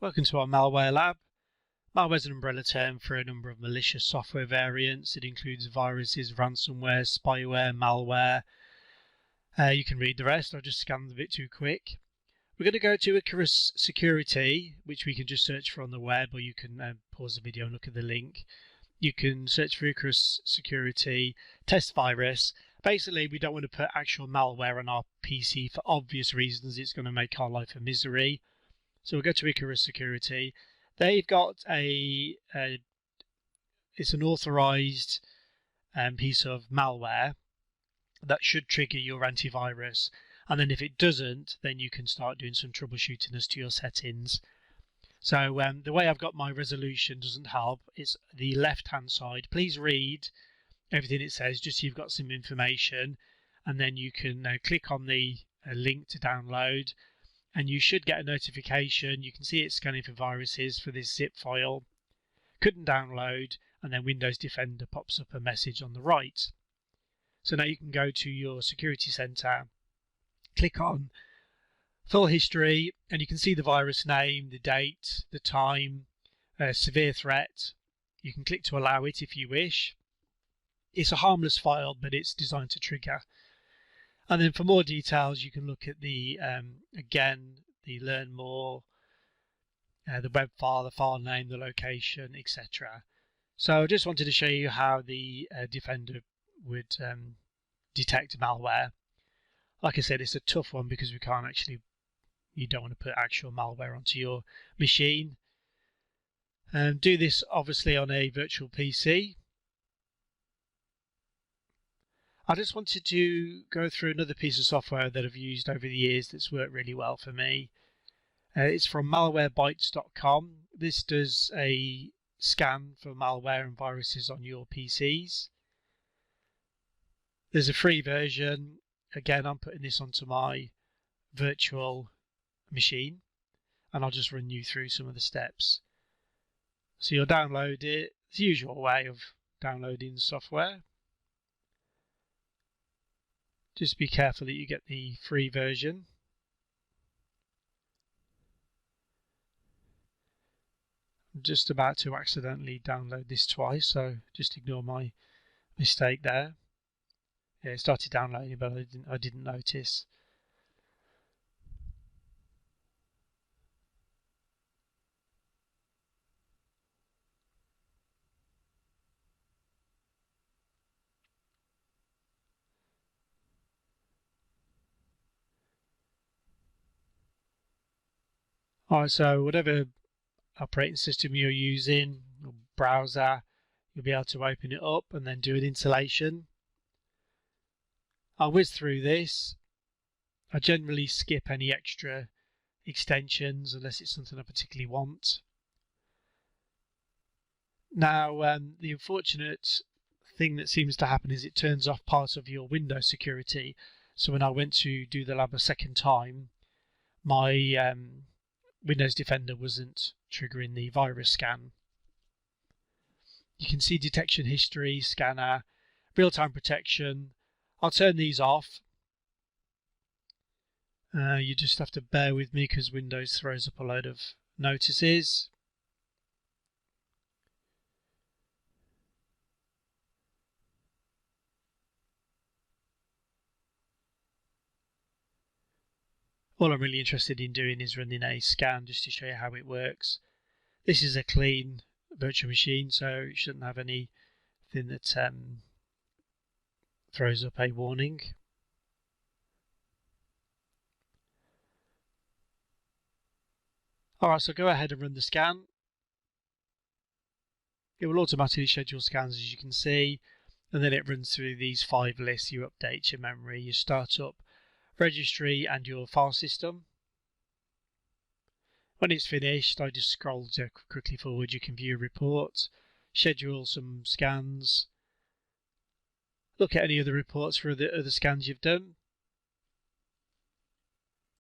Welcome to our malware lab. Malware is an umbrella term for a number of malicious software variants. It includes viruses, ransomware, spyware, malware. You can read the rest. I'll just scan a bit too quick. We're going to go to Icarus Security, which we can just search for on the web, or you can pause the video and look at the link. You can search for Icarus Security test virus. Basically, we don't want to put actual malware on our PC for obvious reasons. It's going to make our life a misery. So we'll go to Icarus Security. They've got it's an authorized piece of malware that should trigger your antivirus. And then if it doesn't, then you can start doing some troubleshooting as to your settings. So the way I've got my resolution doesn't help. It's the left-hand side. Please read everything it says, just so you've got some information. And then you can click on the link to download. And you should get a notification. You can see it's scanning for viruses for this zip file. Couldn't download, and then Windows Defender pops up a message on the right. So now you can go to your security center, click on full history, and you can see the virus name, the date, the time, severe threat. You can click to allow it if you wish. It's a harmless file, but it's designed to trigger. And then for more details, you can look at the, again, the learn more, the web file, the file name, the location, etc. So I just wanted to show you how the Defender would detect malware. Like I said, it's a tough one because we can't actually, you don't want to put actual malware onto your machine. Do this obviously on a virtual PC. I just wanted to go through another piece of software that I've used over the years that's worked really well for me. It's from malwarebytes.com. This does a scan for malware and viruses on your PCs. There's a free version. Again, I'm putting this onto my virtual machine, and I'll just run you through some of the steps. So you'll download it. It's the usual way of downloading software. Just be careful that you get the free version. I'm just about to accidentally download this twice, so just ignore my mistake there. Yeah, it started downloading, but I didn't notice. Alright, so whatever operating system you're using, or browser, you'll be able to open it up and then do an installation. I'll whiz through this. I generally skip any extra extensions unless it's something I particularly want. Now, the unfortunate thing that seems to happen is it turns off part of your Windows security. So when I went to do the lab a second time, my Windows Defender wasn't triggering the virus scan. You can see detection history, scanner, real-time protection. I'll turn these off. You just have to bear with me because Windows throws up a load of notices. All I'm really interested in doing is running a scan just to show you how it works. This is a clean virtual machine, so it shouldn't have anything that throws up a warning. Alright, so go ahead and run the scan. It will automatically schedule scans, as you can see, and then it runs through these 5 lists. You update your memory, your startup, registry, and your file system. When it's finished, I just scroll quickly forward. You can view reports, schedule some scans, look at any other reports for the other scans you've done.